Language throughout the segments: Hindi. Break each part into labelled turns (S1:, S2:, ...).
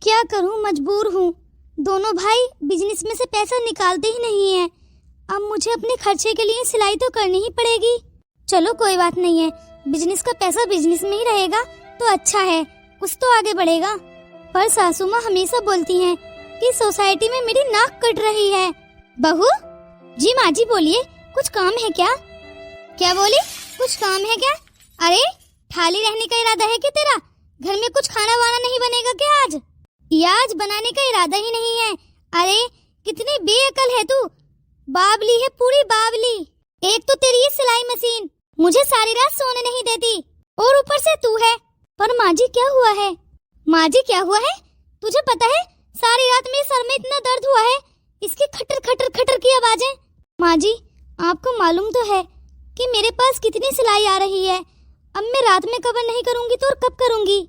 S1: क्या करूं, मजबूर हूँ। दोनों भाई बिजनेस में से पैसा निकालते ही नहीं है। अब मुझे अपने खर्चे के लिए सिलाई तो करनी ही पड़ेगी। चलो कोई बात नहीं है, बिजनेस का पैसा बिजनेस में ही रहेगा तो अच्छा है, कुछ तो आगे बढ़ेगा। पर सासू माँ हमेशा बोलती हैं कि सोसाइटी में मेरी नाक कट रही है। बहू जी, माँ जी बोलिए, कुछ काम है क्या? क्या बोली? कुछ काम है क्या? अरे खाली रहने का इरादा है क्या तेरा? घर में कुछ खाना वाना नहीं बनेगा क्या आज? या आज बनाने का इरादा ही नहीं है? अरे कितनी बेअकल है तू, बावली है, पूरी बावली। एक तो तेरी ये सिलाई मशीन मुझे सारी रात सोने नहीं देती और ऊपर से तू है। पर माँ जी क्या हुआ है? माँ जी क्या हुआ है? तुझे पता है सारी रात मेरे सर में इतना दर्द हुआ है, इसकी खटर खटर खटर की आवाजें। माँ जी आपको मालूम तो है कि मेरे पास कितनी सिलाई आ रही है। अब मैं रात में कवर नहीं करूंगी तो और कब करूंगी?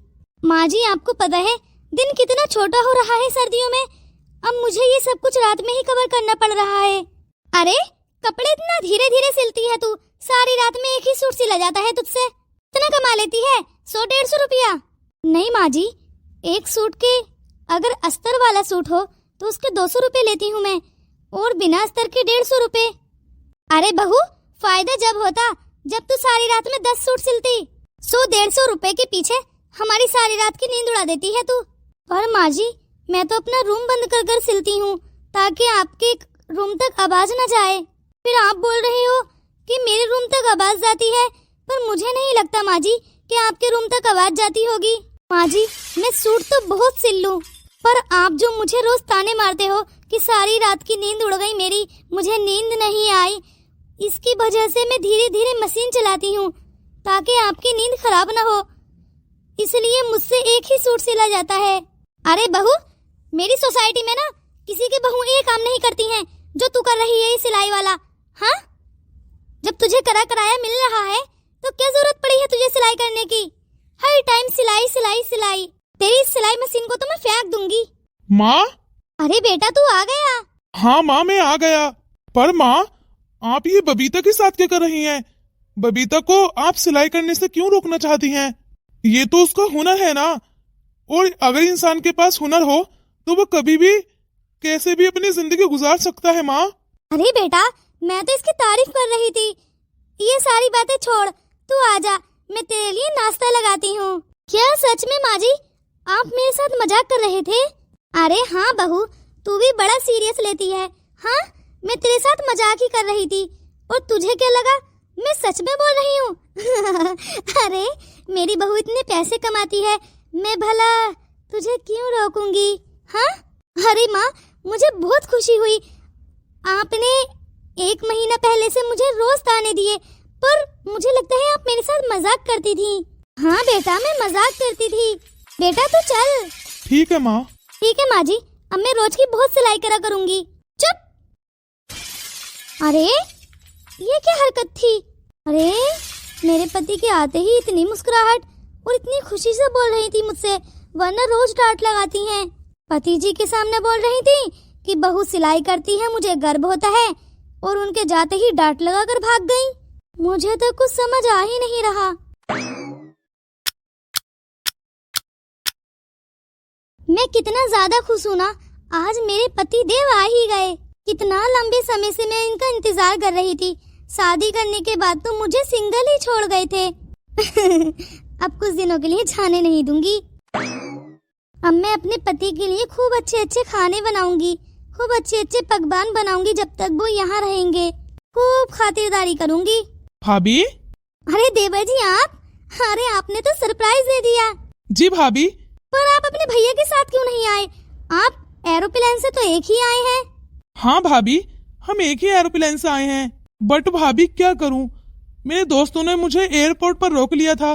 S1: माँ जी आपको पता है दिन कितना छोटा हो रहा है सर्दियों में। अब मुझे ये सब कुछ रात में ही कवर करना पड़ रहा है। अरे कपड़े इतना धीरे धीरे सिलती है तू, सारी रात में एक ही सूट सिला जाता है तुझसे। इतना कमा लेती है 100-150 रुपया? नहीं माँ जी, एक सूट के अगर अस्तर वाला सूट हो तो उसके 200 रुपए लेती हूँ मैं, और बिना अस्तर के 150 रुपए। अरे बहू, फायदा जब होता जब तू सारी रात में 10 सूट सिलती। 100-150 रुपए के पीछे हमारी सारी रात की नींद उड़ा देती है तू। और माँ जी मैं तो अपना रूम बंद कर कर सिलती हूँ ताकि आपके रूम तक आवाज न जाए। फिर आप बोल रहे हो कि मेरे रूम तक आवाज जाती है, पर मुझे नहीं लगता माँ जी कि आपके रूम तक आवाज जाती होगी। माँ जी मैं सूट तो बहुत सिल लूं, पर आप जो मुझे रोज ताने मारते हो कि सारी रात की नींद उड़ गई मेरी, मुझे नींद नहीं आई, इसकी वजह से मैं धीरे धीरे मशीन चलाती हूँ ताकि आपकी नींद खराब न हो, इसलिए मुझसे एक ही सूट सिला जाता है। अरे बहू, मेरी सोसाइटी में ना किसी की बहू ये काम नहीं करती हैं जो तू कर रही है ये सिलाई वाला। हाँ, जब तुझे करा कराया मिल रहा है तो क्या जरूरत पड़ी है तुझे सिलाई करने की? हर टाइम सिलाई सिलाई सिलाई। तेरी सिलाई मशीन को तो मैं फेंक दूंगी।
S2: माँ!
S1: अरे बेटा तू आ गया?
S2: हाँ माँ मैं आ गया। पर माँ आप ये बबीता के साथ क्या कर रही हैं? बबीता को आप सिलाई करने से क्यों रोकना चाहती हैं? ये तो उसका हुनर है ना, और अगर इंसान के पास हुनर हो तो वो कभी भी कैसे भी अपनी जिंदगी गुजार सकता है। माँ
S1: अरे बेटा मैं तो इसकी तारीफ कर रही थी। ये सारी बातें छोड़, तू आजा, मैं तेरे लिए नाश्ता लगाती हूँ। क्या सच में माँ जी आप मेरे साथ मजाक कर रहे थे? अरे हाँ बहू, तू भी बड़ा सीरियस लेती है। हाँ मैं तेरे साथ मजाक ही कर रही थी, और तुझे क्या लगा मैं सच में बोल रही हूँ? अरे मेरी बहू इतने पैसे कमाती है, मैं भला तुझे क्यों रोकूंगी? हाँ अरे माँ मुझे बहुत खुशी हुई, आपने 1 महीना पहले से मुझे रोज ताने दिए, पर मुझे लगता है आप मेरे साथ मजाक करती थी। हाँ बेटा मैं मजाक करती थी। बेटा तू चल।
S2: ठीक है माँ।
S1: ठीक है माँ जी, अब मैं रोज की बहुत सिलाई करा करूंगी। चुप। अरे ये क्या हरकत थी? अरे मेरे पति के आते ही इतनी मुस्कुराहट और इतनी खुशी से बोल रही थी मुझसे, वरना रोज डांट लगाती हैं। पति जी के सामने बोल रही थी कि बहू सिलाई करती है, मुझे गर्व होता है, और उनके जाते ही डांट लगाकर भाग गई। मुझे तो कुछ समझ आ ही नहीं रहा। मैं कितना ज्यादा खुश हूँ ना, आज मेरे पति देव आ ही गए। कितना लंबे समय से मैं इनका इंतजार कर रही थी। शादी करने के बाद तो मुझे सिंगल ही छोड़ गए थे। अब कुछ दिनों के लिए जाने नहीं दूंगी। अब मैं अपने पति के लिए खूब अच्छे अच्छे खाने बनाऊंगी, खूब अच्छे अच्छे पकवान बनाऊंगी जब तक वो यहाँ रहेंगे। खूब खातिरदारी करूंगी।
S2: भाभी!
S1: अरे देवर जी आप! अरे आपने तो सरप्राइज दे दिया।
S2: जी भाभी।
S1: पर आप अपने भैया के साथ क्यों नहीं आए? आप एरोप्लेन से तो एक ही आए हैं।
S2: हाँ भाभी, हम एक ही एरोप्लेन से आए हैं, बट भाभी क्या करूं, मेरे दोस्तों ने मुझे एयरपोर्ट पर रोक लिया था।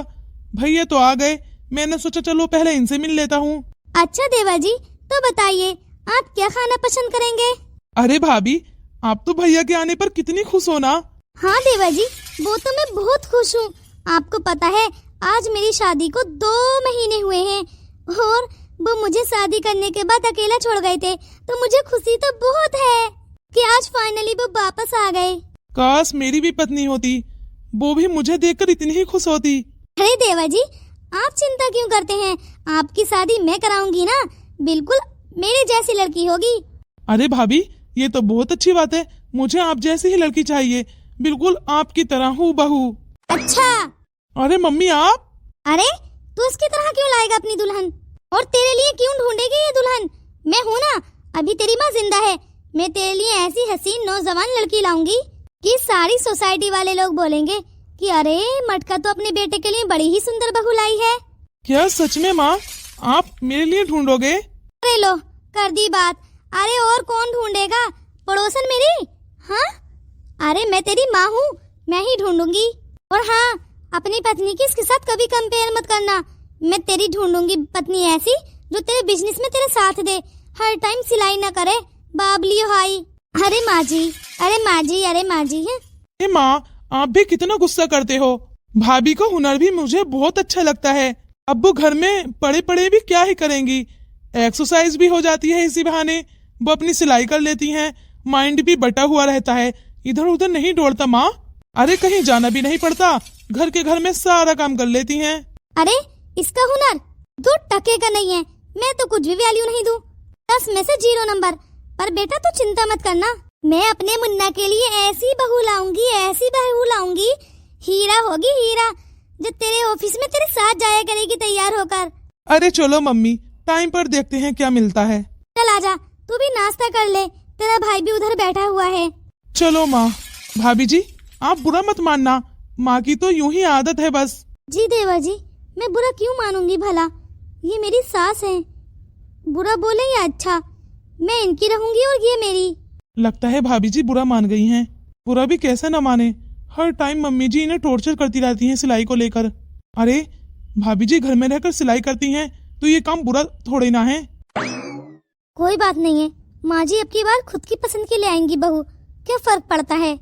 S2: भैया तो आ गए, मैंने सोचा चलो पहले इनसे मिल लेता हूँ।
S1: अच्छा देवा जी, तो बताइए आप क्या खाना पसंद करेंगे?
S2: अरे भाभी, आप तो भैया के आने पर कितनी खुश हो ना।
S1: हाँ देवा जी, वो तो मैं बहुत खुश हूँ। आपको पता है आज मेरी शादी को 2 महीने हुए हैं, और वो मुझे शादी करने के बाद अकेला छोड़ गए थे, तो मुझे खुशी तो बहुत है कि आज फाइनली वो वापस आ गए।
S2: काश मेरी भी पत्नी होती, वो भी मुझे देखकर इतनी ही खुश होती।
S1: अरे देवा जी, आप चिंता क्यों करते हैं? आपकी शादी मैं कराऊंगी ना। बिल्कुल मेरे जैसी लड़की होगी।
S2: अरे भाभी, ये तो बहुत अच्छी बात है। मुझे आप जैसी ही लड़की चाहिए, बिल्कुल आपकी तरह हूबहू।
S1: अच्छा,
S2: अरे मम्मी आप।
S1: अरे तू उसकी तरह क्यों लाएगा अपनी दुल्हन, और तेरे लिए क्यों ढूंढेगी ये दुल्हन? मैं हूँ ना, अभी तेरी माँ जिंदा है। मैं तेरे लिए ऐसी हसीन नौजवान लड़की लाऊंगी कि सारी सोसाइटी वाले लोग बोलेंगे कि अरे मटका तो अपने बेटे के लिए बड़ी ही सुंदर बहू लाई है।
S2: क्या सच में माँ, आप मेरे लिए ढूंढोगे?
S1: अरे लो, कर दी बात। अरे और कौन ढूंढेगा, पड़ोसन मेरी। हाँ, अरे मैं तेरी माँ हूँ, मैं ही ढूंढूंगी। और हाँ, अपनी पत्नी की इसके साथ कभी कंपेयर मत करना। मैं तेरी ढूंढूंगी पत्नी ऐसी जो तेरे बिजनेस में तेरे साथ दे, हर टाइम सिलाई न करे, बाबली हाई। अरे माँ जी, अरे माँ जी, अरे माँ जी है।
S2: ए माँ, आप भी कितना गुस्सा करते हो। भाभी का हुनर भी मुझे बहुत अच्छा लगता है। अब वो घर में पड़े पड़े भी क्या ही करेंगी, एक्सरसाइज भी हो जाती है इसी बहाने। वो अपनी सिलाई कर लेती हैं, माइंड भी बटा हुआ रहता है, इधर उधर नहीं दौड़ता माँ। अरे कहीं जाना भी नहीं पड़ता, घर के घर में सारा काम कर लेती हैं।
S1: अरे इसका हुनर 2 टके का नहीं है, मैं तो कुछ भी वैल्यू नहीं दूं, 10 में से 0 नंबर। पर बेटा तू चिंता मत करना, मैं अपने मुन्ना के लिए ऐसी बहू लाऊंगी, ऐसी बहू लाऊंगी, हीरा होगी हीरा, जो तेरे ऑफिस में तेरे साथ जाया करेगी तैयार होकर।
S2: अरे चलो मम्मी, टाइम पर देखते हैं क्या मिलता है।
S1: चल आजा, तू भी नाश्ता कर ले, तेरा भाई भी उधर बैठा हुआ है।
S2: चलो माँ। भाभी जी, आप बुरा मत मानना, माँ की तो यूं ही आदत है बस।
S1: जी देवर जी, मैं बुरा क्यों मानूंगी भला, ये मेरी सास है। बुरा बोले या अच्छा, मैं इनकी रहूंगी और ये मेरी।
S2: लगता है भाभी जी बुरा मान गई हैं। बुरा भी कैसे न माने, हर टाइम मम्मी जी इन्हें टॉर्चर करती रहती हैं सिलाई को लेकर। अरे भाभी जी घर में रहकर सिलाई करती हैं तो ये काम बुरा थोड़ी ना है।
S1: कोई बात नहीं है, माँ जी अब की बार खुद की पसंद की ले आएंगी बहू, क्या फर्क पड़ता है।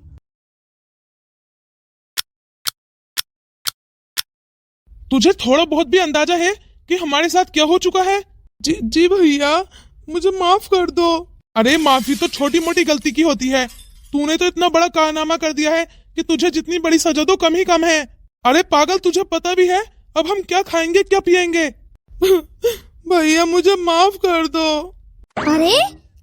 S2: तुझे थोड़ा बहुत भी अंदाजा है कि हमारे साथ क्या हो चुका है? जी भैया, मुझे माफ कर दो। अरे माफी तो छोटी मोटी गलती की होती है, तूने तो इतना बड़ा कारनामा कर दिया है कि तुझे जितनी बड़ी सजा दो कम ही कम है। अरे पागल, तुझे पता भी है अब हम क्या खाएंगे क्या पिएंगे? भैया मुझे माफ कर दो।
S1: अरे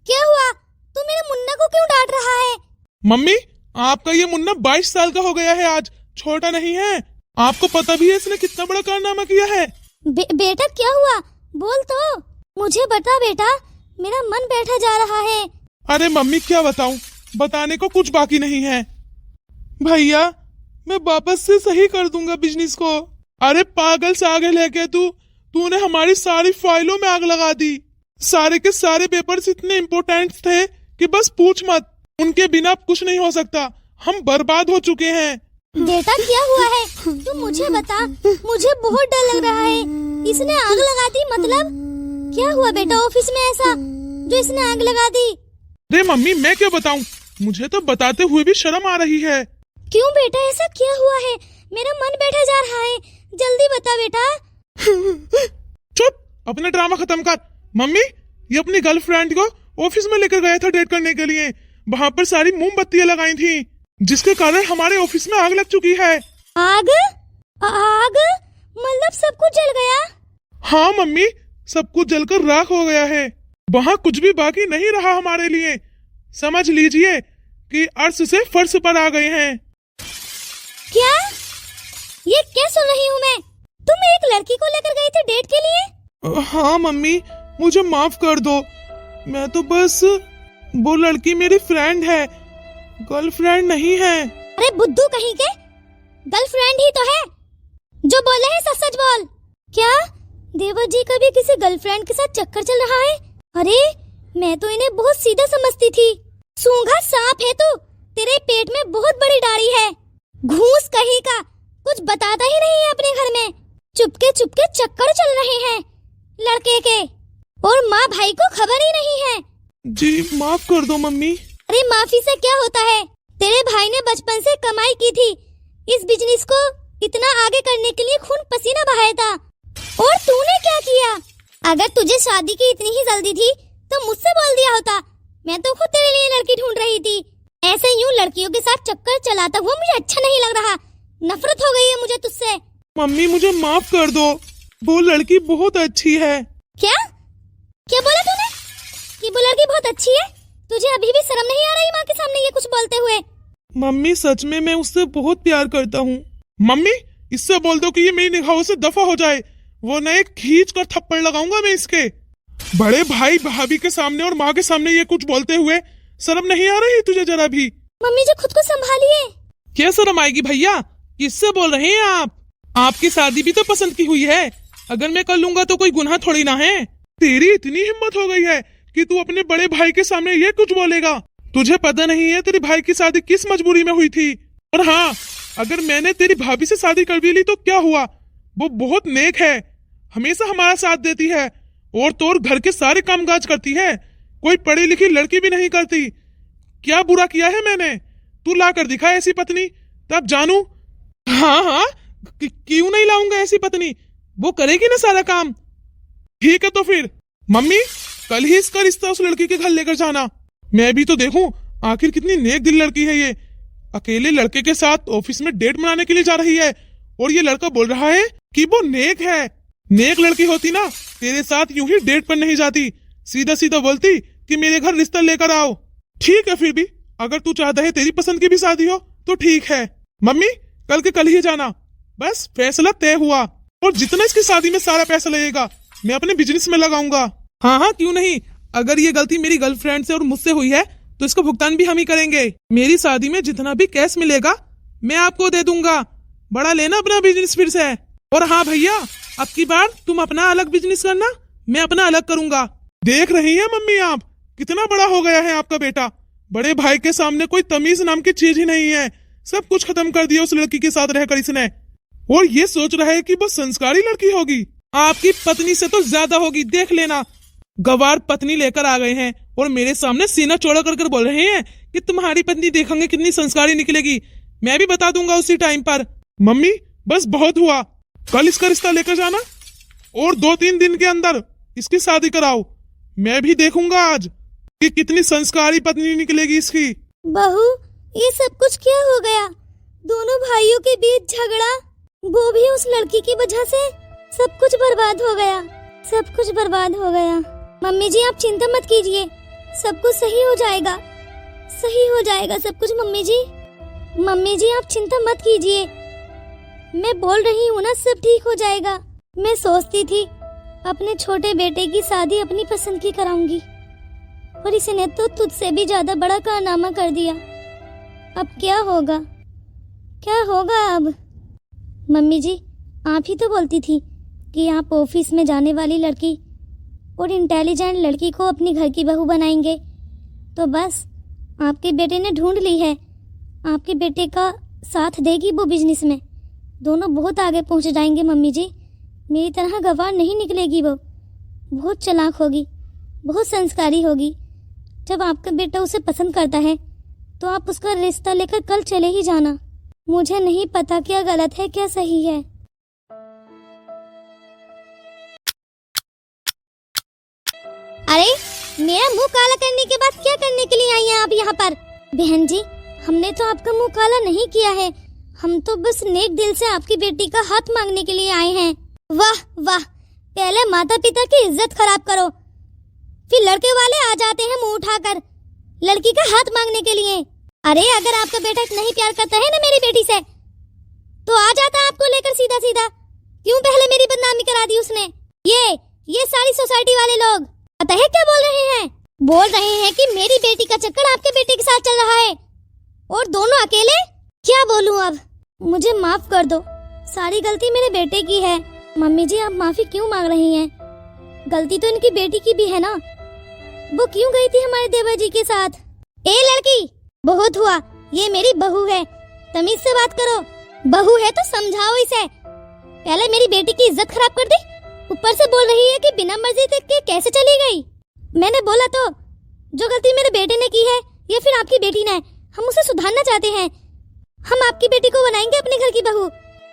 S1: क्या हुआ, तू मेरे मुन्ना को क्यों डांट रहा है?
S2: मम्मी, आपका ये मुन्ना 22 साल का हो गया है आज, छोटा नहीं है। आपको पता भी है इसने कितना बड़ा कारनामा किया है।
S1: बेटा क्या हुआ, बोल तो, मुझे बता बेटा, मेरा मन बैठा जा रहा है।
S2: अरे मम्मी क्या बताऊं, बताने को कुछ बाकी नहीं है। भैया मैं वापस से सही कर दूंगा बिजनेस को। अरे पागल सागल है क्या तूने हमारी सारी फाइलों में आग लगा दी। सारे के सारे पेपर्स इतने इम्पोर्टेंट थे कि बस पूछ मत, उनके बिना कुछ नहीं हो सकता, हम बर्बाद हो चुके हैं।
S1: बेटा क्या हुआ है, तू मुझे बता, मुझे बहुत डर लग रहा है। इसने आग लगा दी मतलब? क्या हुआ बेटा ऑफिस में ऐसा जो इसने आग लगा दी?
S2: अरे मम्मी मैं क्या बताऊं, मुझे तो बताते हुए भी शर्म आ रही है।
S1: क्यों बेटा ऐसा क्या हुआ है, मेरा मन बैठा जा रहा है, जल्दी बता बेटा।
S2: चुप, अपना ड्रामा खत्म कर। मम्मी, ये अपनी गर्लफ्रेंड को ऑफिस में लेकर गया था डेट करने के लिए, वहाँ पर सारी मोमबत्तियां लगाई थी, जिसके कारण हमारे ऑफिस में आग लग चुकी है।
S1: आग? आग मतलब सब कुछ जल गया?
S2: हाँ मम्मी, सब कुछ जलकर राख हो गया है, वहाँ कुछ भी बाकी नहीं रहा हमारे लिए। समझ लीजिए कि अर्श से फर्श पर आ गए हैं।
S1: क्या? ये क्या सुन रही हूँ मैं, तुम एक लड़की को लेकर गए थे डेट के लिए?
S2: हाँ मम्मी, मुझे माफ कर दो, मैं तो बस, वो लड़की मेरी फ्रेंड है, गर्लफ्रेंड नहीं है।
S1: अरे बुद्धू कहीं के, गर्लफ्रेंड ही तो है, जो बोले है सच सच बोल। क्या देवर जी का भी किसी गर्लफ्रेंड के साथ चक्कर चल रहा है? अरे मैं तो इन्हें बहुत सीधा समझती थी। सूंघा सांप है तू, तेरे पेट में बहुत बड़ी दाढ़ी है, घूस कहीं का, कुछ बताता ही नहीं है अपने घर में, चुपके चुपके चक्कर चल रहे हैं लड़के के, और माँ भाई को खबर ही नहीं है।
S2: जी माफ कर दो मम्मी।
S1: अरे माफी से क्या होता है, तेरे भाई ने बचपन से कमाई की थी, इस बिजनेस को इतना आगे करने के लिए खून पसीना बहाया था, और तूने क्या किया? अगर तुझे शादी की इतनी ही जल्दी थी तो मुझसे बोल दिया होता, मैं तो खुद तेरे लिए लड़की ढूंढ रही थी। ऐसे यूं लड़कियों के साथ चक्कर चलाता हुआ मुझे अच्छा नहीं लग रहा, नफरत हो गई है मुझे तुझसे।
S2: मम्मी मुझे माफ कर दो, वो लड़की बहुत अच्छी है।
S1: क्या? क्या बोला तूने कि वो लड़की बहुत अच्छी है? तुझे अभी भी शर्म नहीं आ रही माँ के सामने ये कुछ बोलते हुए?
S2: मम्मी सच में मैं उससे बहुत प्यार करता हूँ। मम्मी इससे बोल दो कि ये मेरी निगाहों से दफा हो जाए, वो नए खींच कर थप्पड़ लगाऊंगा मैं इसके। बड़े भाई भाभी के सामने और माँ के सामने ये कुछ बोलते हुए शर्म नहीं आ रही तुझे जरा भी?
S1: मम्मी जी खुद को संभालिए।
S2: क्या शर्म आएगी भैया? किससे बोल रहे हैं आप? आपकी शादी भी तो पसंद की हुई है, अगर मैं कर लूंगा तो कोई गुनाह थोड़ी ना है। तेरी इतनी हिम्मत हो गई है कि तू अपने बड़े भाई के सामने ये कुछ बोलेगा? तुझे पता नहीं है तेरी भाई की शादी किस मजबूरी में हुई थी। और हाँ, अगर मैंने तेरी भाभी से शादी कर भी ली तो क्या हुआ? वो बहुत नेक है, हमेशा हमारा साथ देती है और तो और घर के सारे कामकाज करती है, कोई पढ़ी लिखी लड़की भी नहीं करती। क्या बुरा किया है मैंने? तू ला कर दिखा ऐसी पत्नी, तब जानू। हाँ हाँ, क्यों नहीं लाऊंगा ऐसी पत्नी? वो करेगी ना सारा काम। ठीक है तो फिर मम्मी कल ही इसका रिश्ता उस लड़की के घर लेकर जाना। मैं भी तो देखूं आखिर कितनी नेक दिल लड़की है ये। अकेले लड़के के साथ ऑफिस में डेट मनाने के लिए जा रही है और ये लड़का बोल रहा है कि वो नेक है। नेक लड़की होती ना तेरे साथ यूं ही डेट पर नहीं जाती, सीधा सीधा बोलती कि मेरे घर रिश्ता लेकर आओ। ठीक है फिर भी अगर तू चाहता है तेरी पसंद की भी शादी हो तो ठीक है। मम्मी कल के कल ही जाना, बस फैसला तय हुआ। और जितना इसकी शादी में सारा पैसा लगेगा मैं अपने बिजनेस में लगाऊंगा। हाँ हाँ क्यों नहीं, अगर ये गलती मेरी गर्लफ्रेंड से और मुझसे हुई है तो इसका भुगतान भी हम ही करेंगे। मेरी शादी में जितना भी कैश मिलेगा मैं आपको दे दूंगा। बड़ा लेना अपना बिजनेस फिर से। और हाँ भैया, अब की बार तुम अपना अलग बिजनेस करना, मैं अपना अलग करूंगा। देख रही है मम्मी आप कितना बड़ा हो गया है आपका बेटा। बड़े भाई के सामने कोई तमीज नाम की चीज ही नहीं है, सब कुछ खत्म कर दिया उस लड़की के साथ रहकर इसने। और ये सोच रहा है कि वो संस्कारी लड़की होगी, आपकी पत्नी से तो ज्यादा होगी, देख लेना। गवार पत्नी लेकर आ गए हैं और मेरे सामने सीना चौड़ा कर बोल रहे हैं कि तुम्हारी पत्नी देखेंगे कितनी संस्कारी निकलेगी। मैं भी बता दूंगा उसी टाइम पर। मम्मी बस बहुत हुआ, कल इसका रिश्ता लेकर जाना और 2-3 दिन के अंदर इसकी शादी कराओ। मैं भी देखूंगा आज कि कितनी संस्कारी पत्नी निकलेगी इसकी।
S1: बहू ये सब कुछ क्या हो गया? दोनों भाइयों के बीच झगड़ा, वो भी उस लड़की की वजह से। सब कुछ बर्बाद हो गया, सब कुछ बर्बाद हो गया। मम्मी जी आप चिंता मत कीजिए, सब कुछ सही हो जाएगा, सही हो जाएगा सब कुछ। मम्मी जी आप चिंता मत कीजिए, मैं बोल रही हूँ ना सब ठीक हो जाएगा। मैं सोचती थी अपने छोटे बेटे की शादी अपनी पसंद की कराऊंगी और इसने तो तुझसे भी ज्यादा बड़ा कारनामा कर दिया। अब क्या होगा, क्या होगा अब? मम्मी जी आप ही तो बोलती थी कि आप ऑफिस में जाने वाली लड़की और इंटेलिजेंट लड़की को अपनी घर की बहू बनाएंगे। तो बस आपके बेटे ने ढूंढ ली है, आपके बेटे का साथ देगी वो बिजनेस में। दोनों बहुत आगे पहुंच जाएंगे मम्मी जी, मेरी तरह गंवार नहीं निकलेगी। वो बहुत चालाक होगी, बहुत संस्कारी होगी। जब आपका बेटा उसे पसंद करता है तो आप उसका रिश्ता लेकर कल चले ही जाना। मुझे नहीं पता क्या गलत है क्या सही है। अरे मेरा मुंह काला करने के बाद क्या करने के लिए आई हैं आप यहाँ पर? बहन जी हमने तो आपका मुंह काला नहीं किया है, हम तो बस नेक दिल से आपकी बेटी का हाथ मांगने के लिए आए हैं। वाह वाह, पहले माता पिता की इज्जत खराब करो, फिर लड़के वाले आ जाते हैं मुंह उठाकर लड़की का हाथ मांगने के लिए। अरे अगर आपका बेटा नहीं प्यार करता है ना मेरी बेटी से तो आ जाता आपको लेकर सीधा सीधा। क्यों पहले मेरी बदनामी करा दी उसने? ये सारी सोसाइटी वाले लोग पता है क्या बोल रहे हैं? बोल रहे हैं कि मेरी बेटी का चक्कर आपके बेटे के साथ चल रहा है और दोनों अकेले। क्या बोलूं अब? मुझे माफ कर दो, सारी गलती मेरे बेटे की है। मम्मी जी आप माफी क्यों मांग रही हैं? गलती तो इनकी बेटी की भी है ना, वो क्यों गई थी हमारे देवर जी के साथ? ए लड़की बहुत हुआ, ये मेरी बहू है, तमीज से बात करो। बहू है तो समझाओ इसे। पहले मेरी बेटी की इज्जत खराब कर दी, ऊपर से बोल रही है कि बिना मर्जी के कैसे चली गई। मैंने बोला तो जो गलती मेरे बेटे ने की है या फिर आपकी बेटी ने, हम उसे सुधारना चाहते हैं। हम आपकी बेटी को बनाएंगे अपने घर की बहू।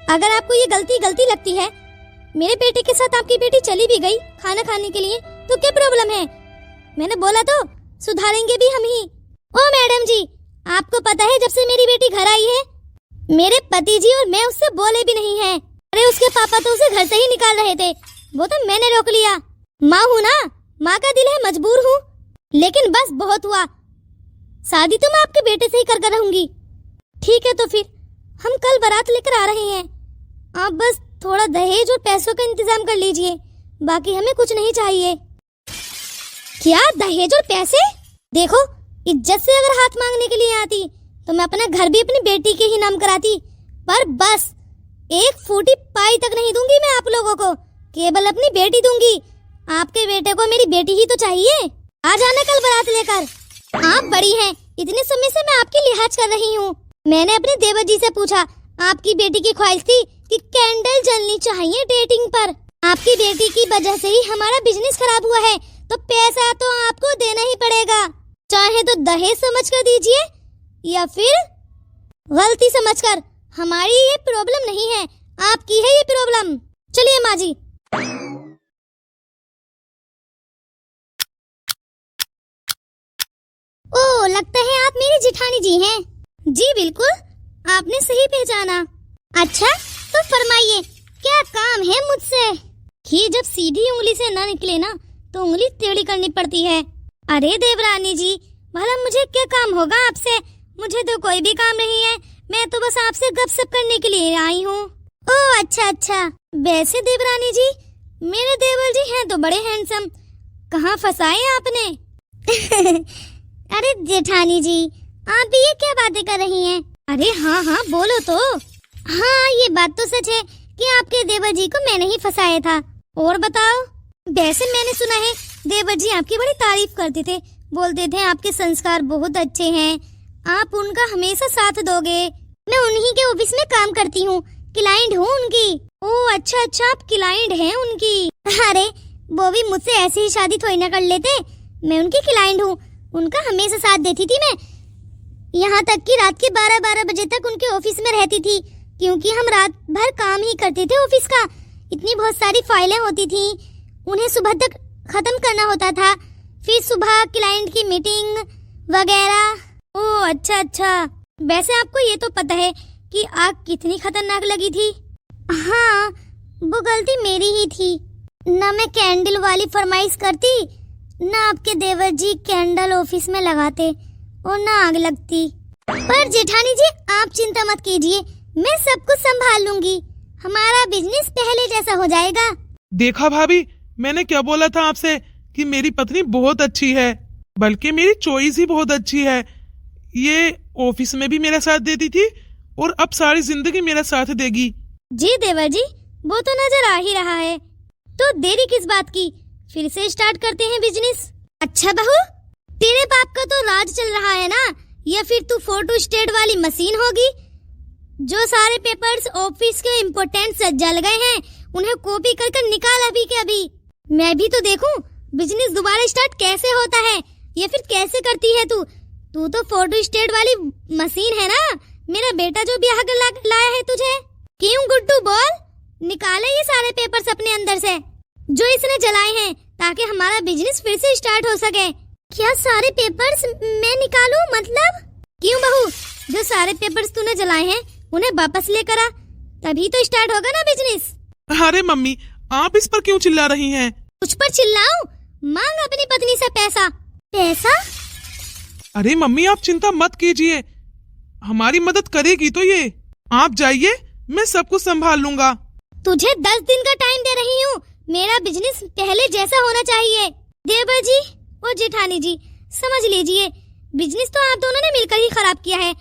S1: अगर आपको ये गलती लगती है, मेरे बेटे के साथ आपकी बेटी चली भी गई खाना खाने के लिए तो क्या प्रॉब्लम है? मैंने बोला तो सुधारेंगे भी हम ही। ओ मैडम जी आपको पता है जब से मेरी बेटी घर आई है मेरे पति जी और मैं उससे बोले भी नहीं हैं। अरे उसके पापा तो उसे घर से ही निकाल रहे थे, वो तो मैंने रोक लिया। माँ हूँ ना, माँ का दिल है, मजबूर हूँ। लेकिन बस बहुत हुआ, शादी तो मैं आपके बेटे से ही कर रहूंगी। ठीक है, तो फिर हम कल बारात लेकर आ रहे हैं। आप बस थोड़ा दहेज और पैसों का इंतजाम कर लीजिए, बाकी हमें कुछ नहीं चाहिए। क्या दहेज और पैसे? देखो, इज्जत से अगर हाथ मांगने के लिए आती तो मैं अपना घर भी अपनी बेटी के ही नाम कराती, पर बस एक फूटी पाई तक नहीं दूंगी मैं आप लोगों को, केवल अपनी बेटी दूंगी। आपके बेटे को मेरी बेटी ही तो चाहिए। आ जाना कल बारात लेकर। आप बड़ी हैं, इतने समय से मैं आपकी लिहाज कर रही हूँ। मैंने अपने देवर जी से पूछा, आपकी बेटी की ख्वाहिश थी कि कैंडल जलनी चाहिए डेटिंग पर। आपकी बेटी की वजह से ही हमारा बिजनेस खराब हुआ है, तो पैसा तो आपको देना ही पड़ेगा। चाहे तो दहेज समझकर दीजिए या फिर गलती समझकर। हमारी ये प्रॉब्लम नहीं है, आपकी है ये प्रॉब्लम। चलिए माँ जी। ओ, लगता है आप मेरी जेठानी जी हैं। जी बिल्कुल, आपने सही पहचाना। अच्छा, तो फरमाइए क्या काम है मुझसे? कि जब सीधी उंगली से ना निकले ना तो उंगली टेढ़ी करनी पड़ती है। अरे देवरानी जी, भला मुझे क्या काम होगा आपसे? मुझे तो कोई भी काम नहीं है, मैं तो बस आपसे गपशप करने के लिए आई हूँ। ओह अच्छा अच्छा। वैसे देवरानी जी, मेरे देवर जी हैं तो बड़े हैंडसम, कहाँ फंसाए आपने? अरे जेठानी जी, आप भी ये क्या बातें कर रही हैं? अरे हाँ हाँ बोलो तो। हाँ, ये बात तो सच है कि आपके देवर जी को मैंने ही फंसाया था। और बताओ। वैसे मैंने सुना है देवर जी आपकी बड़ी तारीफ करते थे, बोलते थे आपके संस्कार बहुत अच्छे हैं, आप उनका हमेशा साथ दोगे। मैं उन्हीं के ऑफिस में काम करती हूँ, क्लाइंट हूँ उनकी। ओह अच्छा अच्छा, आप क्लाइंट हैं उनकी। अरे वो भी मुझसे ऐसे ही शादी थोड़ी ना कर लेते, मैं उनकी क्लाइंट हूँ, उनका हमेशा साथ देती थी मैं। यहाँ तक कि रात के 12-12 बजे तक उनके ऑफिस में रहती थी, क्योंकि हम रात भर काम ही करते थे ऑफिस का। इतनी बहुत सारी फाइलें होती थी, उन्हें सुबह तक खत्म करना होता था, फिर सुबह क्लाइंट की मीटिंग वगैरह। ओह अच्छा अच्छा। वैसे आपको ये तो पता है कि आग कितनी खतरनाक लगी थी? हाँ, वो गलती मेरी ही थी। ना मैं कैंडल वाली फरमाइश करती, ना आपके देवर जी कैंडल ऑफिस में लगाते, और ना आग लगती। पर जेठानी जी आप चिंता मत कीजिए, मैं सब कुछ संभाल लूंगी, हमारा बिजनेस पहले जैसा हो जाएगा।
S2: देखा भाभी, मैंने क्या बोला था आपसे कि मेरी पत्नी बहुत अच्छी है, बल्कि मेरी चॉइस ही बहुत अच्छी है। ये ऑफिस में भी मेरा साथ देती थी और अब सारी जिंदगी मेरा साथ देगी।
S1: जी देवर जी, वो तो नजर आ ही रहा है, तो देरी किस बात की, फिर से स्टार्ट करते हैं बिजनेस। अच्छा बहू, तेरे बाप का तो राज चल रहा है ना, या फिर तू फोटो स्टेट वाली मशीन होगी? जो सारे पेपर्स ऑफिस के इम्पोर्टेंट से जल गए हैं, उन्हें कॉपी कर कर निकाल अभी के अभी। मैं भी तो देखूं बिजनेस दोबारा स्टार्ट कैसे होता है, या फिर कैसे करती है तू। तू तो फोटो स्टेट वाली मशीन है ना, मेरा बेटा जो ब्याह कर लाया है तुझे। क्यों गुड्डू बोल, निकाले ये सारे पेपर्स अपने अंदर से जो इसने जलाए हैं, ताकि हमारा बिजनेस फिर से स्टार्ट हो सके। क्या सारे पेपर्स मैं निकालूं? मतलब क्यों बहू, जो सारे पेपर्स तूने जलाए हैं उन्हें वापस लेकर आ, तभी तो स्टार्ट होगा ना बिजनेस।
S2: अरे मम्मी, आप इस पर क्यों चिल्ला रही हैं?
S1: कुछ पर चिल्लाऊं? मांग अपनी पत्नी से पैसा। पैसा?
S2: अरे मम्मी, आप चिंता मत कीजिए, हमारी मदद करेगी तो ये। आप जाइए, मैं सब कुछ संभाल लूंगा।
S1: तुझे 10 दिन का टाइम दे रही हूँ, मेरा बिजनेस पहले जैसा होना चाहिए। देवर जी और जेठानी जी समझ लीजिए, बिजनेस तो आप दोनों ने मिलकर ही खराब किया है,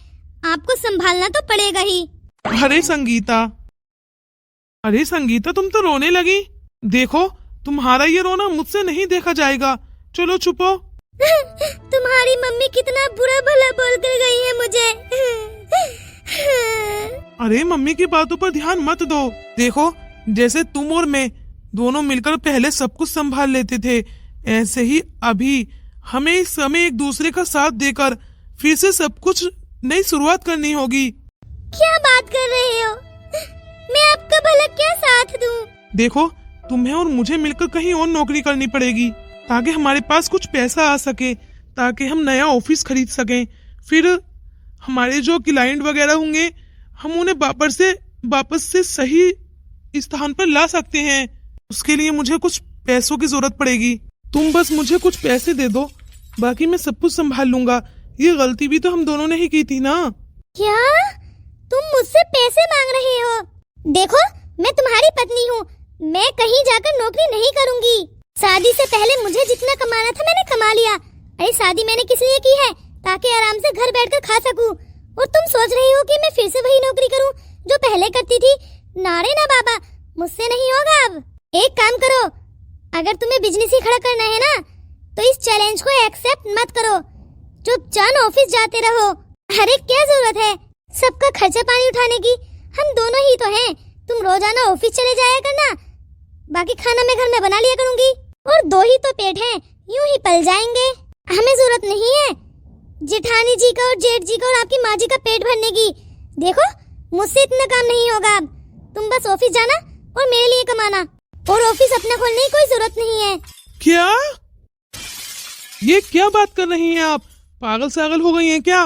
S1: आपको संभालना तो पड़ेगा ही।
S2: अरे संगीता, तुम तो रोने लगी। देखो, तुम्हारा ये रोना मुझसे नहीं देखा जाएगा, चलो छुपो।
S1: तुम्हारी मम्मी कितना बुरा भला बोल कर गई है मुझे।
S2: अरे मम्मी की बातों पर ध्यान मत दो। देखो, जैसे तुम और मैं दोनों मिलकर पहले सब कुछ संभाल लेते थे, ऐसे ही अभी हमें इस समय एक दूसरे का साथ देकर फिर से सब कुछ नई शुरुआत करनी होगी।
S1: क्या बात कर रहे हो? मैं आपका भला क्या साथ दूं?
S2: देखो, तुम्हें और मुझे मिलकर कहीं और नौकरी करनी पड़ेगी, ताकि हमारे पास कुछ पैसा आ सके, ताकि हम नया ऑफिस खरीद सकें। फिर हमारे जो क्लाइंट वगैरह होंगे, हम उन्हें वापस से सही स्थान पर ला सकते हैं। उसके लिए मुझे कुछ पैसों की जरूरत पड़ेगी। तुम बस मुझे कुछ पैसे दे दो, बाकी मैं सब कुछ संभाल लूंगा। ये गलती भी तो हम दोनों ने ही की थी ना।
S1: क्या तुम मुझसे पैसे मांग रहे हो? देखो, मैं तुम्हारी पत्नी हूँ, मैं कहीं जाकर नौकरी नहीं करूंगी। शादी से पहले मुझे जितना कमाना था मैंने कमा लिया। अरे शादी मैंने किस लिए की है? ताकि आराम से घर बैठकर खा सकूं। और तुम सोच रही हो कि मैं फिर से वही नौकरी करूं जो पहले करती थी? नारे ना बाबा, मुझसे नहीं होगा अब। एक काम करो, अगर तुम्हें बिजनेस ही खड़ा करना है ना, तो इस चैलेंज को एक्सेप्ट मत करो। चुपचाप ऑफिस जाते रहो। अरे क्या जरूरत है सबका खर्चा पानी उठाने की? हम दोनों ही तो हैं। तुम रोजाना ऑफिस चले जाया करना, बाकी खाना मैं घर में बना लिया करूंगी। और दो ही तो पेट हैं, यूं ही पल जाएंगे। हमें जरूरत नहीं है जेठानी जी का और जेठ जी का और आपकी माँ जी का पेट भरने की। देखो, मुझसे इतना काम नहीं होगा अब। तुम बस ऑफिस जाना और मेरे लिए कमाना, और ऑफिस अपना खोलने की कोई जरूरत नहीं है।
S2: क्या? ये क्या बात कर रही हैं आप? पागल सागल हो गई हैं क्या?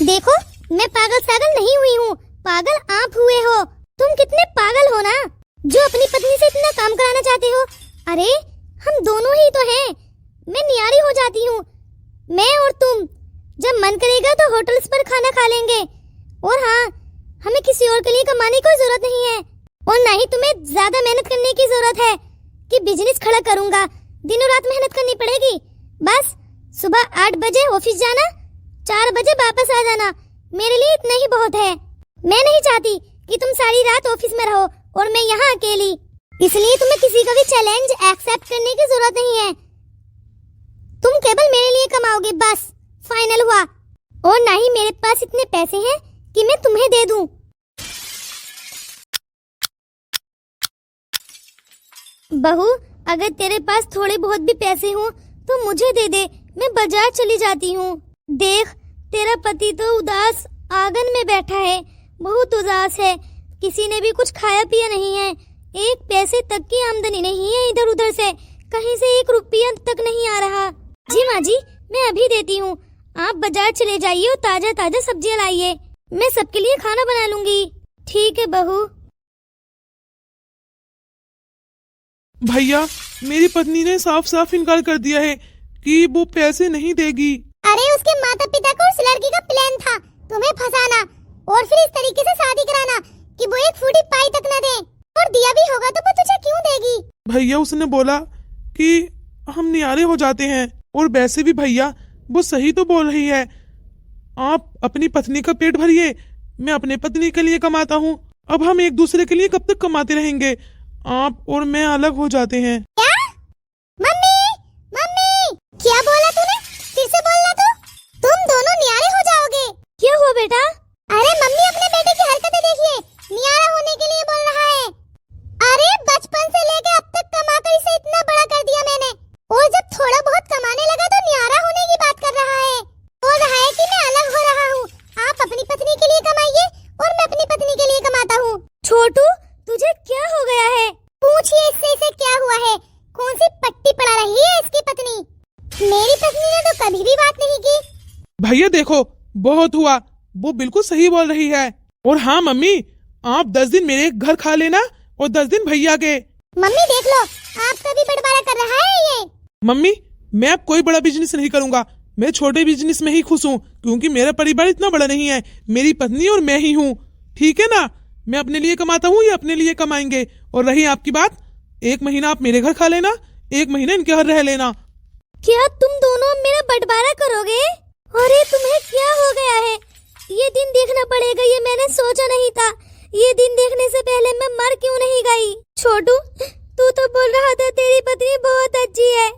S1: देखो, मैं पागल सागल नहीं हुई हूँ, पागल आप हुए हो। तुम कितने पागल हो ना, जो अपनी पत्नी से इतना काम कराना चाहते हो। अरे हम दोनों ही तो हैं। मैं न्यारी हो जाती हूँ, मैं और तुम। जब मन करेगा तो होटल्स पर खाना खा लेंगे। और हाँ, हमें किसी और के लिए कमाने की जरूरत नहीं है, और ना ही तुम्हें ज्यादा मेहनत करने की जरूरत है कि बिजनेस खड़ा करूंगा। दिनों रात मेहनत करनी पड़ेगी। बस सुबह 8 बजे ऑफिस जाना, 4 बजे वापस आ जाना, मेरे लिए इतना ही बहुत है। मैं नहीं चाहती कि तुम सारी रात ऑफिस में रहो और मैं यहाँ अकेली। इसलिए तुम्हें किसी का भी चैलेंज एक्सेप्ट करने की जरूरत नहीं है। तुम केवल मेरे लिए कमाओगे, बस फाइनल हुआ। और ना ही मेरे पास इतने पैसे हैं कि मैं तुम्हें दे दूं। बहू, अगर तेरे पास थोड़े बहुत भी पैसे हों तो मुझे दे दे, मैं बाजार चली जाती हूँ। देख, तेरा पति तो उदास आंगन में बैठा है, बहुत उदास है। किसी ने भी कुछ खाया पिया नहीं है, एक पैसे तक की आमदनी नहीं है। इधर उधर से कहीं से 1 रुपया तक नहीं आ रहा। जी माँ जी, मैं अभी देती हूँ। आप बाजार चले जाइए और ताजा ताजा सब्जियाँ लाइए, मैं सबके लिए खाना बना लूंगी। ठीक है बहू।
S2: भैया, मेरी पत्नी ने साफ साफ इनकार कर दिया है कि वो पैसे नहीं देगी।
S1: अरे उसके माता पिता को उस लड़की का प्लान था तुम्हें फंसाना और फिर इस तरीके से शादी कराना कि वो 1 फूटी पाई तक न दे। और दिया भी होगा तो वो तुझे क्यों देगी?
S2: भैया, उसने बोला कि हम न्यारे हो जाते हैं। और वैसे भी भैया, वो सही तो बोल रही है। आप अपनी पत्नी का पेट भरिए, मैं अपने पत्नी के लिए कमाता हूँ। अब हम एक दूसरे के लिए कब तक कमाते रहेंगे? आप और मैं अलग हो जाते हैं।
S1: क्या? मम्मी, मम्मी, क्या बोला तूने? फिर से बोलना तो। तुम दोनों न्यारे हो जाओगे। क्या हुआ बेटा? अरे मम्मी, अपने बेटे की हरकतें देखिए, न्यारा होने के लिए बोल रहा है। अरे बचपन से लेके अब तक कमाकर इसे इतना बड़ा कर दिया मैंने, और जब थोड़ा बहुत कमाने लगा तो न्यारा होने की बात कर रहा है। बोल रहा है कि मैं अलग हो रहा हूँ। आप अपनी पत्नी के लिए कमाइए और मैं अपनी पत्नी के लिए कमाता हूँ। छोटू, तुझे क्या हो गया है? पूछिए इससे, इसे क्या हुआ है? कौन सी पट्टी पड़ा रही है इसकी पत्नी? मेरी पत्नी ने तो कभी भी बात नहीं की।
S2: भैया देखो, बहुत हुआ, वो बिल्कुल सही बोल रही है। और हाँ मम्मी, आप 10 दिन मेरे घर खा लेना और 10 दिन भैया के।
S1: मम्मी देख लो, आपका भी बड़बड़ा कर रहा है ये।
S2: मम्मी, मैं अब कोई बड़ा बिजनेस नहीं करूंगा, मैं छोटे बिजनेस में ही खुश हूँ, क्योंकि मेरा परिवार इतना बड़ा नहीं है। मेरी पत्नी और मैं ही हूँ, ठीक है ना? मैं अपने लिए कमाता हूँ, ये अपने लिए कमाएंगे। और रही आपकी बात, 1 महीना आप मेरे घर खा लेना, 1 महीना इनके घर रह लेना।
S1: क्या तुम दोनों मेरा बंटवारा करोगे? अरे तुम्हें क्या हो गया है? ये दिन देखना पड़ेगा, ये मैंने सोचा नहीं था। ये दिन देखने से पहले मैं मर क्यों नहीं गई? छोटू, तू तो बोल रहा था तेरी पत्नी बहुत अच्छी है,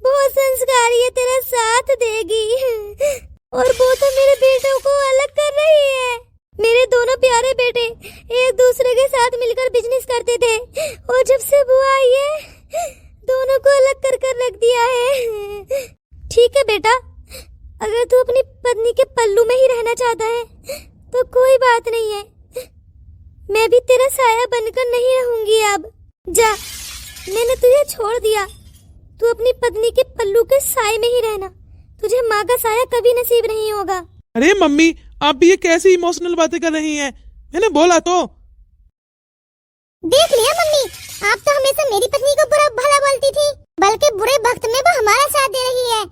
S1: बहुत संस्कारी है, तेरा साथ देगी, और वो तो मेरे बेटों को अलग कर रही है। मेरे दोनों प्यारे बेटे एक दूसरे के साथ मिलकर बिजनेस करते थे, और जब से वो आई है दोनों को अलग कर कर रख दिया है। ठीक है बेटा, अगर तू अपनी पत्नी के पल्लू में ही रहना चाहता है तो कोई बात नहीं है, मैं भी तेरा साया बनकर नहीं रहूंगी। अब जा, मैंने तुझे छोड़ दिया, तू अपनी पत्नी के पल्लू के साए में ही रहना, तुझे माँ का साया कभी नसीब नहीं होगा।
S2: अरे मम्मी, आप भी ये कैसी इमोशनल बातें कर रही हैं? मैंने बोला तो।
S1: देख लिया मम्मी, आप तो हमेशा मेरी पत्नी को बुरा भला बोलती थी, बल्कि बुरे वक्त में वो हमारा साथ दे रही है।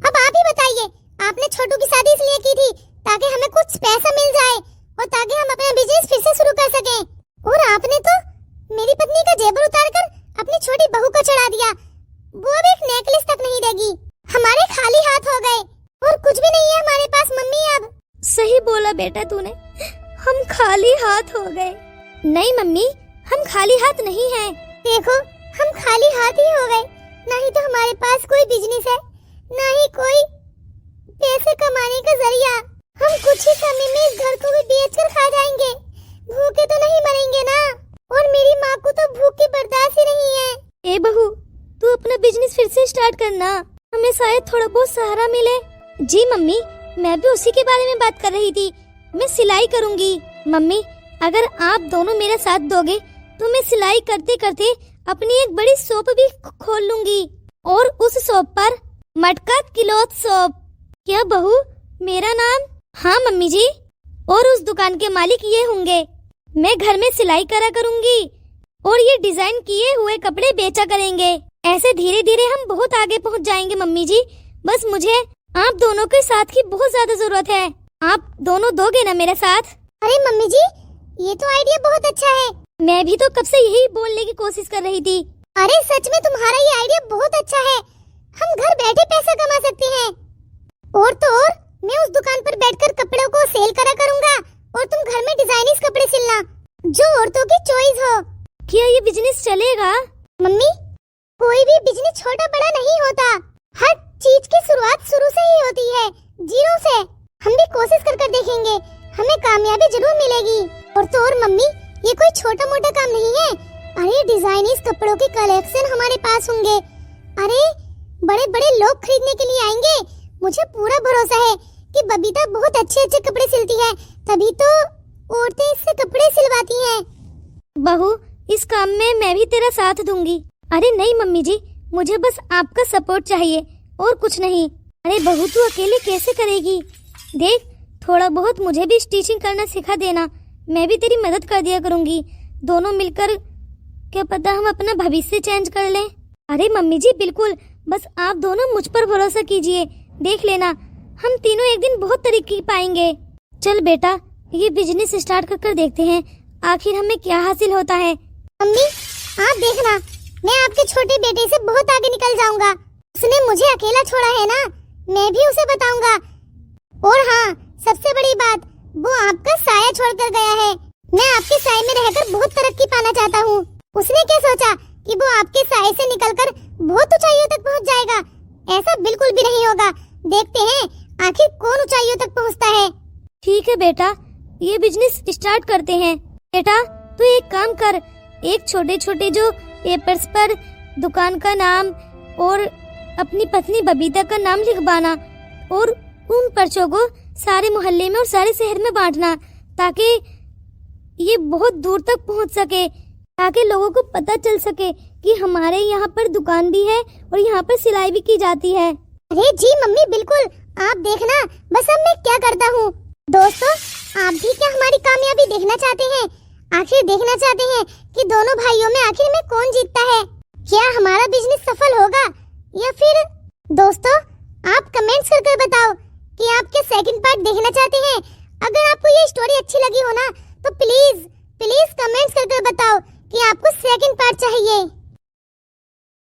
S1: अब आप ही बताइए, आपने छोटू की शादी इसलिए की थी ताकि हमें कुछ पैसा मिल जाए और ताकि हम अपना बिजनेस फिर से शुरू कर सकें, और आपने तो मेरी पत्नी का जेवर उतारकर अपनी छोटी बहू को चढ़ा दिया। वो अब एक नेकलेस तक नहीं देगी। हमारे खाली हाथ हो गए और कुछ भी नहीं है हमारे पास मम्मी अब। सही बोला बेटा तूने, हम खाली हाथ हो गए। नहीं मम्मी, हम खाली हाथ नहीं हैं। देखो, हम खाली हाथ ही हो गए। ना ही तो हमारे पास कोई बिजनेस है, ना ही कोई पैसे कमाने का जरिया। हम कुछ ही समय में इस घर को भी बेचकर खा जाएंगे। भूखे तो नहीं मरेंगे ना, और मेरी माँ को तो भूख की बर्दाश्त ही नहीं है। ए बहू, तू अपना बिजनेस फिर से स्टार्ट करना, हमें शायद थोड़ा बहुत सहारा मिले। जी मम्मी, मैं भी उसी के बारे में बात कर रही थी। मैं सिलाई करूंगी। मम्मी, अगर आप दोनों मेरा साथ दोगे तो मैं सिलाई करते करते अपनी एक बड़ी शॉप भी खोल लूंगी, और उस शॉप पर मटका क्लॉथ शॉप। क्या बहू, मेरा नाम? हाँ मम्मी जी, और उस दुकान के मालिक ये होंगे। मैं घर में सिलाई करा करूंगी और ये डिजाइन किए हुए कपड़े बेचा करेंगे। ऐसे धीरे धीरे हम बहुत आगे पहुंच जाएंगे मम्मी जी। बस मुझे आप दोनों के साथ की बहुत ज्यादा जरूरत है। आप दोनों दोगे ना मेरा साथ? अरे मम्मी जी, ये तो आइडिया बहुत अच्छा है। मैं भी तो कब से यही बोलने की कोशिश कर रही थी। अरे सच में तुम्हारा ये आइडिया बहुत अच्छा है। हम घर बैठे पैसा कमा सकते हैं। और तो और, मैं उस दुकान पर बैठकर कपड़ों को सेल करा करूंगा और तुम घर में डिजाइनिश कपड़े सिलना, जो औरतों की चॉइस हो। क्या ये बिजनेस चलेगा? मम्मी, कोई भी बिजनेस छोटा बड़ा नहीं होता। हर चीज की शुरुआत शुरू से ही होती है, जीरो से। हम भी कोशिश कर देखेंगे, हमें कामयाबी जरूर मिलेगी। और तो और मम्मी, ये कोई छोटा मोटा काम नहीं है। अरे डिजाइनिश कपड़ों के कलेक्शन हमारे पास होंगे। अरे बड़े बड़े लोग खरीदने के लिए आएंगे। मुझे पूरा भरोसा है कि बबीता बहुत अच्छे अच्छे कपड़े सिलती है, तभी तो औरतें इससे कपड़े सिलवाती हैं। बहू, इस काम में मैं भी तेरा साथ दूंगी। अरे नहीं मम्मी जी, मुझे बस आपका सपोर्ट चाहिए और कुछ नहीं। अरे बहू, तू अकेले कैसे करेगी? देख, थोड़ा बहुत मुझे भी स्टिचिंग करना सिखा देना, मैं भी तेरी मदद कर दिया करूंगी। दोनों मिलकर क्या पता हम अपना भविष्य चेंज कर लें। अरे मम्मी जी बिल्कुल, बस आप दोनों मुझ पर भरोसा कीजिए। देख लेना, हम तीनों एक दिन बहुत तरक्की पाएंगे। चल बेटा, ये बिजनेस स्टार्ट कर देखते हैं, आखिर हमें क्या हासिल होता है। मम्मी, आप देखना, मैं आपके छोटे बेटे से बहुत आगे निकल जाऊंगा। उसने मुझे अकेला छोड़ा है ना, मैं भी उसे बताऊंगा। और हाँ, सबसे बड़ी बात, वो आपका साया छोड़कर गया है। मैं आपके साए में रहकर बहुत तरक्की पाना चाहता हूँ। उसने क्या सोचा कि वो आपके साए से निकलकर बहुत ऊंचाइयों तक पहुँच जाएगा? ऐसा बिल्कुल भी नहीं होगा। देखते हैं आखिर कौन ऊंचाइयों तक पहुँचता है। ठीक है बेटा, ये बिजनेस स्टार्ट करते हैं। बेटा, तू एक काम कर, एक छोटे छोटे जो पेपर्स पर दुकान का नाम और अपनी पत्नी बबीता का नाम लिखवाना, और उन पर्चों को सारे मोहल्ले में और सारे शहर में बांटना, ताकि ये बहुत दूर तक पहुंच सके, ताकि लोगों को पता चल सके कि हमारे यहाँ पर दुकान भी है और यहाँ पर सिलाई भी की जाती है। अरे जी मम्मी, बिल्कुल, आप देखना बस अब मैं क्या करता हूँ। दोस्तों, आप भी क्या हमारी कामयाबी देखना चाहते हैं? आखिर देखना चाहते हैं कि दोनों भाइयों में आखिर में कौन जीतता है? क्या हमारा बिजनेस सफल होगा या फिर? दोस्तों, आप कमेंट्स करके बताओ कि आप क्या सेकंड पार्ट देखना चाहते हैं। अगर आपको ये स्टोरी अच्छी लगी हो ना, तो प्लीज कमेंट्स करके बताओ कि आपको सेकंड पार्ट चाहिए।